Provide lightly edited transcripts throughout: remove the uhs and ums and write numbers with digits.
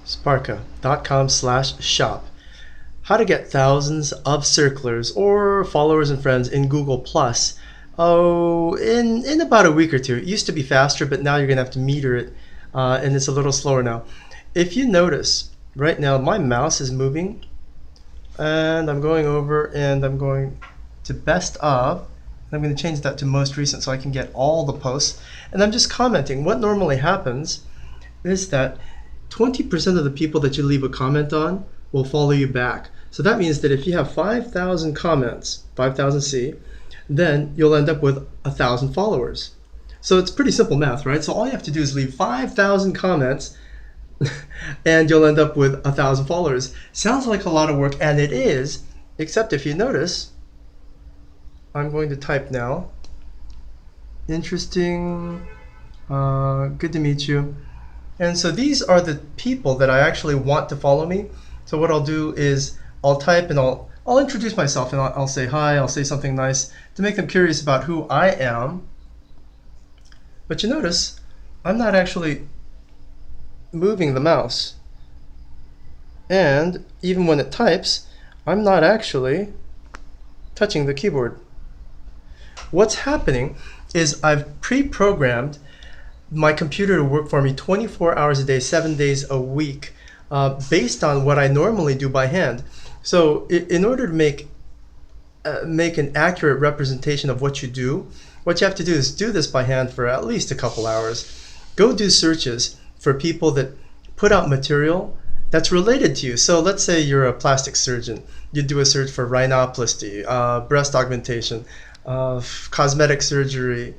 Sparka.com/shop. How to get thousands of circlers or followers and friends in Google Plus. Oh, in about a week or two. It used to be faster, but now you're gonna have to meter it, and it's a little slower now. If you notice, right now my mouse is moving, and I'm going over and I'm going to best of. I'm going to change that to most recent so I can get all the posts. And I'm just commenting. What normally happens is that 20% of the people that you leave a comment on will follow you back. So that means that if you have 5,000 comments, 5,000 C, then you'll end up with 1,000 followers. So it's pretty simple math, right? So all you have to do is leave 5,000 comments and you'll end up with 1,000 followers. Sounds like a lot of work, and it is, except if you notice, I'm going to type now. Interesting, good to meet you. And so these are the people that I actually want to follow me. So what I'll do is I'll type and I'll introduce myself and I'll say hi, I'll say something nice to make them curious about who I am. But you notice I'm not actually moving the mouse. And even when it types, I'm not actually touching the keyboard. What's happening is I've pre-programmed my computer to work for me 24 hours a day, 7 days a week, based on what I normally do by hand. So in order to make an accurate representation of what you do, what you have to do is do this by hand for at least a couple hours. Go do searches for people that put out material that's related to you. So let's say you're a plastic surgeon. You do a search for rhinoplasty, breast augmentation, cosmetic surgery,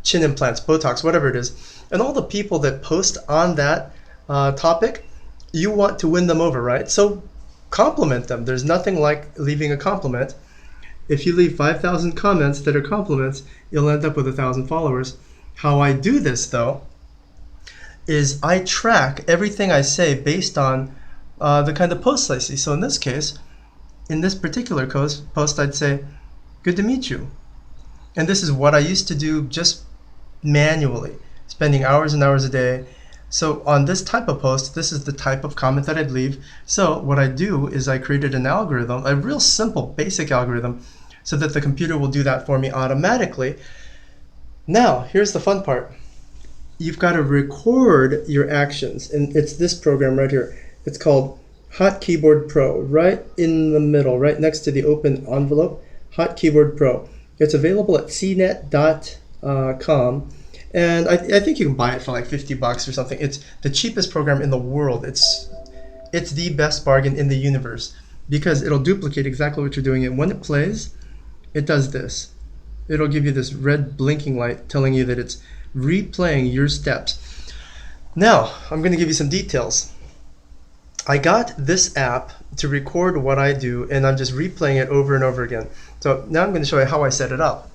chin implants, Botox, whatever it is. And all the people that post on that topic, you want to win them over, right? So compliment them. There's nothing like leaving a compliment. If you leave 5,000 comments that are compliments, you'll end up with 1,000 followers. How I do this, though, is I track everything I say based on the kind of posts I see. So in this case, in this particular post, I'd say, good to meet you. And this is what I used to do just manually, spending hours and hours a day. So on this type of post, this is the type of comment that I'd leave. So what I do is I created an algorithm, a real simple, basic algorithm, so that the computer will do that for me automatically. Now, here's the fun part. You've got to record your actions, and it's this program right here. It's called Hot Keyboard Pro, right in the middle, right next to the open envelope. Hot Keyboard Pro. It's available at cnet.com, and I think you can buy it for like $50 or something. It's the cheapest program in the world. It's the best bargain in the universe because it'll duplicate exactly what you're doing, and when it plays, it does this. It'll give you this red blinking light telling you that it's replaying your steps. Now, I'm going to give you some details. I got this app to record what I do, and I'm just replaying it over and over again. So now I'm going to show you how I set it up.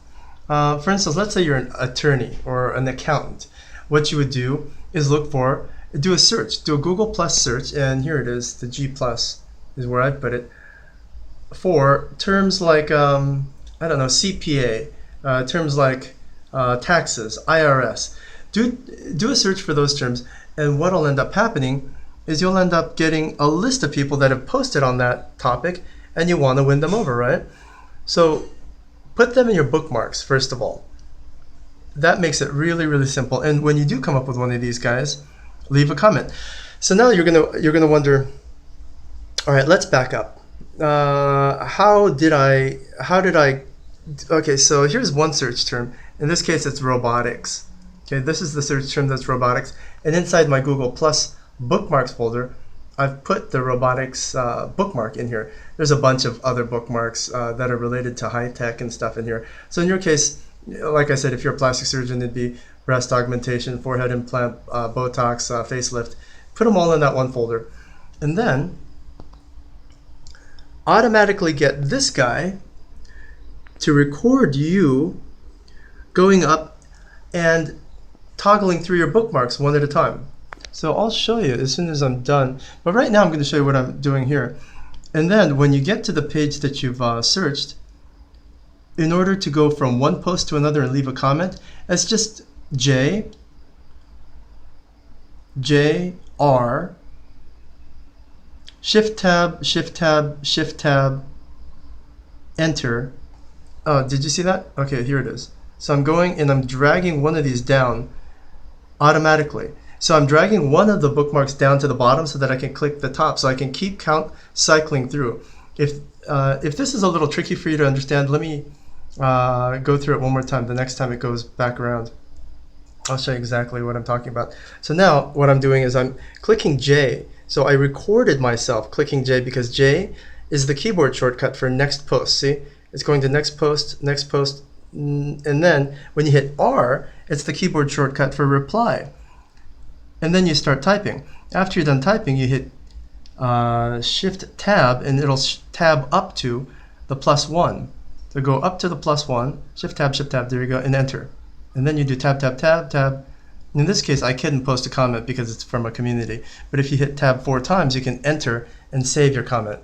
For instance, let's say you're an attorney or an accountant. What you would do is do a search, do a Google Plus search, and here it is, the G Plus is where I put it, for terms like, I don't know, CPA, terms like taxes, IRS. Do a search for those terms, and what will end up happening is you'll end up getting a list of people that have posted on that topic, and you want to win them over, right? So put them in your bookmarks, first of all. That makes it really, really simple. And when you do come up with one of these guys, leave a comment. So now you're gonna wonder, all right, let's back up. How did I, okay, so here's one search term. In this case, it's robotics. Okay, this is the search term that's robotics. And inside my Google Plus bookmarks folder, I've put the robotics bookmark in here. There's a bunch of other bookmarks that are related to high tech and stuff in here. So in your case, like I said, if you're a plastic surgeon, it'd be breast augmentation, forehead implant, Botox, facelift. Put them all in that one folder. And then automatically get this guy to record you going up and toggling through your bookmarks one at a time. So I'll show you as soon as I'm done. But right now I'm going to show you what I'm doing here. And then when you get to the page that you've searched, in order to go from one post to another and leave a comment, it's just J, R, Shift Tab, Shift Tab, Shift Tab, Enter. Oh, did you see that? Okay, here it is. So I'm going and I'm dragging one of these down automatically. So I'm dragging one of the bookmarks down to the bottom so that I can click the top, so I can keep cycling through. If this is a little tricky for you to understand, let me go through it one more time. The next time it goes back around, I'll show you exactly what I'm talking about. So now what I'm doing is I'm clicking J. So I recorded myself clicking J because J is the keyboard shortcut for next post. See, it's going to next post, and then when you hit R, it's the keyboard shortcut for reply. And then you start typing. After you're done typing, you hit Shift Tab, and it'll tab up to the +1. So go up to the +1, Shift Tab, there you go, and Enter. And then you do tab, tab, tab, tab. In this case, I couldn't post a comment because it's from a community. But if you hit Tab 4 times, you can enter and save your comment.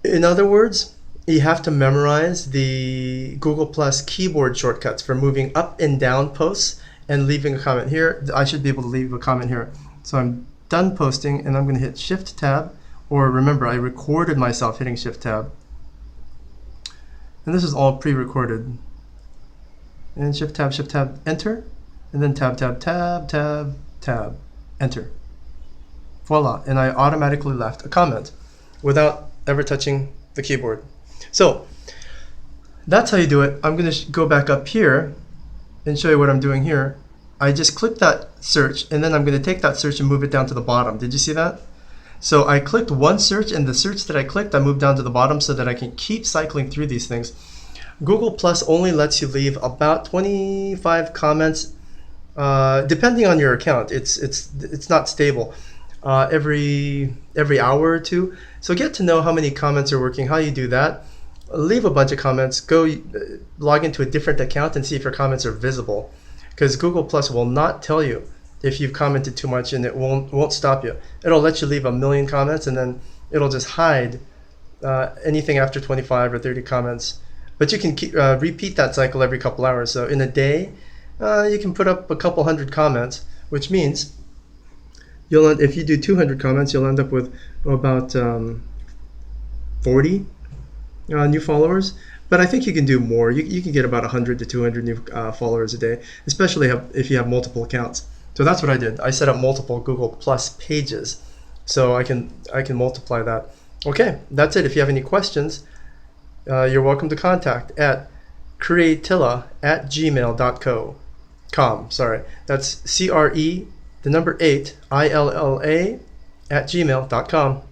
In other words, you have to memorize the Google Plus keyboard shortcuts for moving up and down posts and leaving a comment here. I should be able to leave a comment here. So I'm done posting, and I'm going to hit Shift Tab, or remember, I recorded myself hitting Shift Tab. And this is all pre-recorded. And Shift Tab, Enter, and then Tab, Tab, Tab, Tab, Tab, Enter. Voila, and I automatically left a comment without ever touching the keyboard. So that's how you do it. I'm going to go back up here and show you what I'm doing here. I just clicked that search, and then I'm going to take that search and move it down to the bottom. Did you see that? So I clicked one search, and the search that I clicked, I moved down to the bottom so that I can keep cycling through these things. Google Plus only lets you leave about 25 comments, depending on your account. It's not stable. Every hour or two. So get to know how many comments are working, how you do that. Leave a bunch of comments. Go log into a different account and see if your comments are visible, because Google Plus will not tell you if you've commented too much, and it won't stop you. It'll let you leave 1,000,000 comments, and then it'll just hide anything after 25 or 30 comments. But you can repeat that cycle every couple hours. So in a day, you can put up a couple hundred comments, which means if you do 200 comments, you'll end up with about 40 new followers. But I think you can do more. You can get about 100 to 200 new followers a day, especially if you have multiple accounts. So that's what I did. I set up multiple Google Plus pages, so I can multiply that. Okay, that's it. If you have any questions, you're welcome to contact at creatilla@gmail.com. Sorry, that's CRE, the number 8, ILLA @gmail.com.